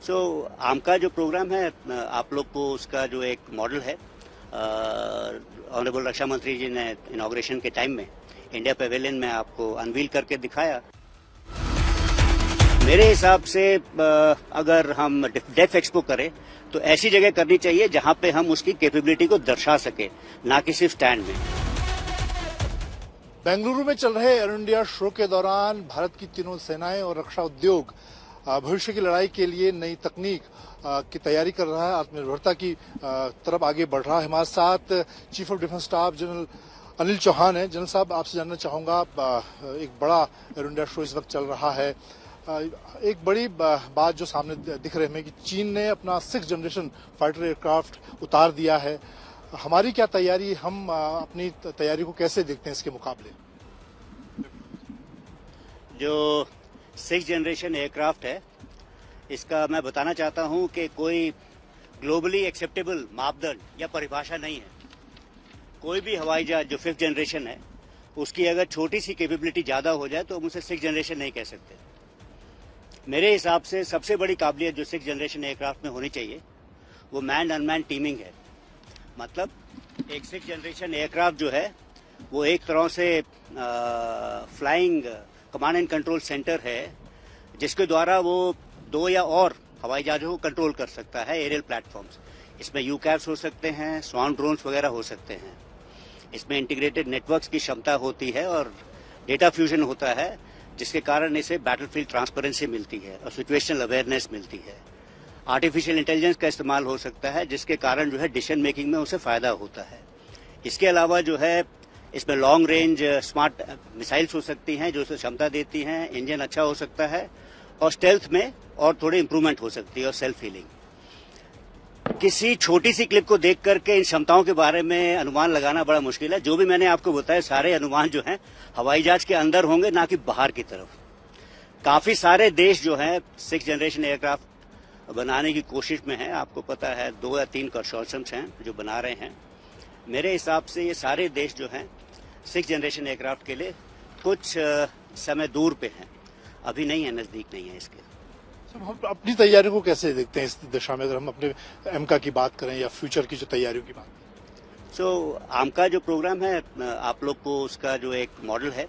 आम का जो प्रोग्राम है, आप लोग को उसका जो एक मॉडल है, ऑनरेबल रक्षा मंत्री जी ने इनॉग्रेशन के टाइम में इंडिया पेवेलियन में आपको अनवील करके दिखाया। मेरे हिसाब से अगर हम डेफ एक्सपो करें तो ऐसी जगह करनी चाहिए जहां पे हम उसकी कैपेबिलिटी को दर्शा सके, ना कि सिर्फ स्टैंड में। बेंगलुरु में चल रहे एयर इंडिया शो के दौरान भारत की तीनों सेनाएं और रक्षा उद्योग भविष्य की लड़ाई के लिए नई तकनीक की तैयारी कर रहा है, आत्मनिर्भरता की तरफ आगे बढ़ रहा है। हमारे साथ chief of defence staff general Anil Chauhan है। जनरल साहब, आपसे जानना चाहूंगा, एक बड़ा एयर इंडिया शो इस वक्त चल रहा है। एक बड़ी बात जो सामने दिख रही है कि चीन ने अपना 6th जनरेशन फाइटर एयरक्राफ्ट उतार दिया है। हमारी क्या तैयारी, हम अपनी तैयारी को कैसे देखते हैं इसके मुकाबले? जो 6th जनरेशन एयरक्राफ्ट है, इसका मैं बताना चाहता हूं कि कोई ग्लोबली एक्सेप्टेबल मापदंड या परिभाषा नहीं है। कोई भी हवाई जहाज जो 5th जनरेशन है, उसकी अगर छोटी सी कैपेबिलिटी ज्यादा हो जाए तो हम उसे 6th जनरेशन नहीं कह सकते। मेरे हिसाब से सबसे बड़ी काबिलियत जो 6th जनरेशन एयरक्राफ्ट में होनी चाहिए वो मैन अनमैन टीमिंग है। मतलब एक 6th जनरेशन एयरक्राफ्ट जो है वो एक तरह से flying command and control centre है, जिसके द्वारा वो 2 या और हवाई जहाजों को कंट्रोल कर सकता है, एरियल प्लेटफॉर्म्स। इसमें यूकैप्स हो सकते हैं, स्वान ड्रोन्स वगैरह हो सकते हैं। इसमें इंटीग्रेटेड नेटवर्क्स की क्षमता होती है और डेटा फ्यूजन होता है, जिसके कारण इसे बैटलफील्ड ट्रांसपेरेंसी मिलती है और सिचुएशनल अवेयरनेस मिलती है। आर्टिफिशियल इंटेलिजेंस का इस्तेमाल हो सकता है, जिसके कारण जो है डिसीजन मेकिंग में उसे फायदा होता है। इसके अलावा जो है इसमें लॉन्ग रेंज स्मार्ट मिसाइल्स हो सकती हैं जो उसे क्षमता देती हैं, इंजन अच्छा हो सकता है और स्टेल्थ में और थोड़ी इंप्रूवमेंट हो सकती है और सेल्फ हीलिंग। किसी छोटी सी क्लिप को देख करके इन क्षमताओं के बारे में अनुमान लगाना बड़ा मुश्किल है। जो भी मैंने आपको बताया सारे अनुमान जो हैं हवाई जहाज के अंदर होंगे, ना कि बाहर की तरफ। काफी सारे देश जो हैं 6th जनरेशन एयरक्राफ्ट बनाने की कोशिश में हैं। आपको पता है 2 या 3 कंसोर्शियम्स हैं जो बना रहे हैं। मेरे हिसाब से ये सारे देश जो हैं 6th जनरेशन एयरक्राफ्ट के लिए कुछ समय दूर पे हैं, अभी नहीं है, नजदीक नहीं है इसके। हम अपनी तैयारी को कैसे देखते हैं इस दिशा में, अगर हम अपने एमका की बात करें या फ्यूचर की जो तैयारियों की बात? आम का जो प्रोग्राम है, आप लोग को उसका जो एक मॉडल है,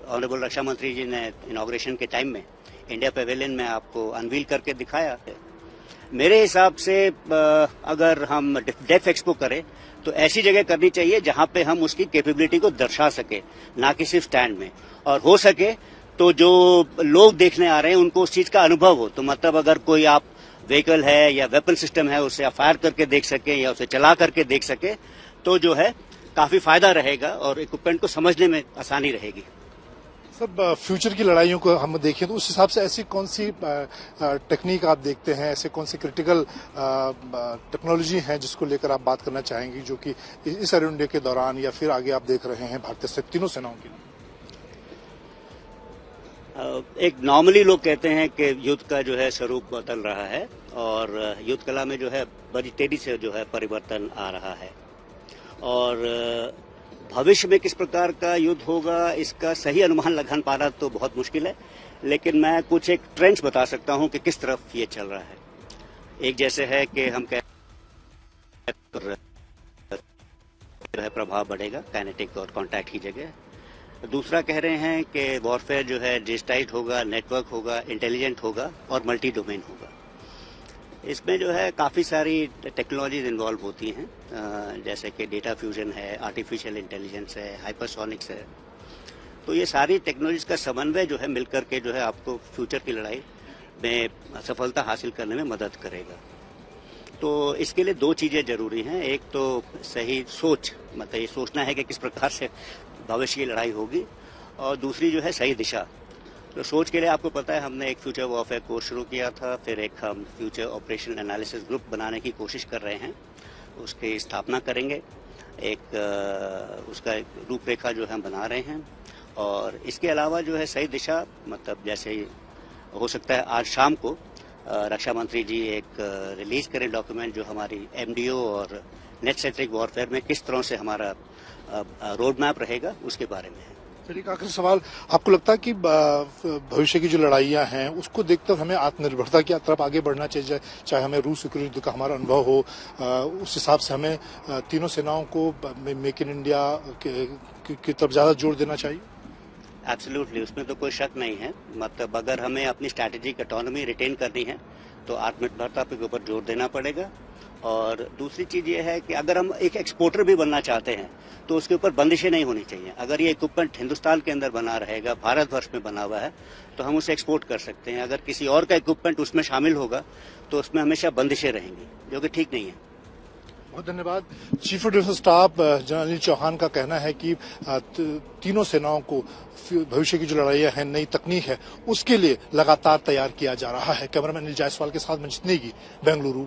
ऑनरेबल रक्षा मंत्री जी ने इनॉग्रेशन के टाइम में इंडिया पेवेलियन में आपको अनवील करके दिखाया है। मेरे हिसाब से अगर हम डेफ एक्सपो करें तो ऐसी जगह करनी चाहिए जहां पे हम उसकी कैपेबिलिटी को दर्शा सके, ना कि सिर्फ स्टैंड में। और हो सके तो जो लोग देखने आ रहे हैं उनको उस चीज का अनुभव हो। तो मतलब अगर कोई आप व्हीकल है या वेपन सिस्टम है उसे आप फायर करके देख सके या उसे चला करके देख सके तो जो है काफी फायदा रहेगा और इक्विपमेंट को समझने में आसानी रहेगी। सब फ्यूचर की लड़ाइयों को हम देखें तो उस हिसाब से ऐसी कौन सी टेक्निक आप देखते हैं, ऐसे कौन सी क्रिटिकल टेक्नोलॉजी हैं जिसको लेकर आप बात करना चाहेंगी, जो कि इस एयर इंडिया के दौरान या फिर आगे आप देख रहे हैं भारतीय से तीनों सेनाओं की? एक नॉर्मली लोग कहते हैं कि युद्ध का जो है स्वरूप बदल रहा है और युद्ध कला में जो है बड़ी तेजी से जो है परिवर्तन आ रहा है और भविष्य में किस प्रकार का युद्ध होगा इसका सही अनुमान लगा पाना तो बहुत मुश्किल है, लेकिन मैं कुछ एक ट्रेंड्स बता सकता हूं कि किस तरफ ये चल रहा है। एक जैसे है कि हम प्रभाव बढ़ेगा काइनेटिक और कॉन्टैक्ट की जगह। दूसरा कह रहे हैं कि वॉरफेयर जो है डिजिटाइज्ड होगा, नेटवर्क होगा, इंटेलिजेंट होगा और मल्टी डोमेन होगा। इसमें जो है काफ़ी सारी टेक्नोलॉजीज इन्वॉल्व होती हैं, जैसे कि डेटा फ्यूजन है, आर्टिफिशियल इंटेलिजेंस है, हाइपरसोनिक्स है। तो ये सारी टेक्नोलॉजीज का समन्वय जो है मिलकर के जो है आपको फ्यूचर की लड़ाई में सफलता हासिल करने में मदद करेगा। तो इसके लिए 2 चीज़ें जरूरी हैं। एक तो सही सोच, मतलब ये सोचना है कि किस प्रकार से भविष्य की लड़ाई होगी, और दूसरी जो है सही दिशा। तो सोच के लिए आपको पता है हमने एक फ्यूचर वॉरफेयर कोर्स शुरू किया था, फिर एक हम फ्यूचर ऑपरेशन एनालिसिस ग्रुप बनाने की कोशिश कर रहे हैं, उसकी स्थापना करेंगे। एक उसका रूपरेखा जो है हम बना रहे हैं और इसके अलावा जो है सही दिशा, मतलब जैसे हो सकता है आज शाम को रक्षा मंत्री जी एक रिलीज करें डॉक्यूमेंट जो हमारी एमडीओ और नेट सेंट्रिक वॉरफेयर में किस तरह से हमारा रोड मैप रहेगा उसके बारे में है। फिर एक आखिरी सवाल, आपको लगता है कि भविष्य की जो लड़ाइयां हैं उसको देखते हुए हमें आत्मनिर्भरता की तरफ आगे बढ़ना चाहिए, चाहे हमें रूस यूक्रेन युद्ध का हमारा अनुभव हो, उस हिसाब से हमें तीनों सेनाओं को मेक इन इंडिया की तरफ ज्यादा जोर देना चाहिए? एब्सोल्युटली, उसमें तो कोई शक नहीं है। मतलब अगर हमें अपनी स्ट्रैटेजिक ऑटोनॉमी रिटेन करनी है तो आत्मनिर्भरता के ऊपर जोर देना पड़ेगा। और दूसरी चीज ये है कि अगर हम एक एक्सपोर्टर भी बनना चाहते हैं तो उसके ऊपर बंदिशें नहीं होनी चाहिए। अगर ये इक्विपमेंट हिंदुस्तान के अंदर बना रहेगा, भारतवर्ष में बना हुआ है, तो हम उसे एक्सपोर्ट कर सकते हैं। अगर किसी और का इक्विपमेंट उसमें शामिल होगा तो उसमें हमेशा बंदिशें रहेंगी, जो कि ठीक नहीं है। बहुत धन्यवाद। Chief of defence staff general Anil Chauhan का कहना है कि तीनों सेनाओं को भविष्य की जो लड़ाइयां हैं, नई तकनीक है, उसके लिए लगातार तैयार किया जा रहा है। कैमरामैन अनिल जायसवाल के साथ मंजित नेगी, बेंगलुरु।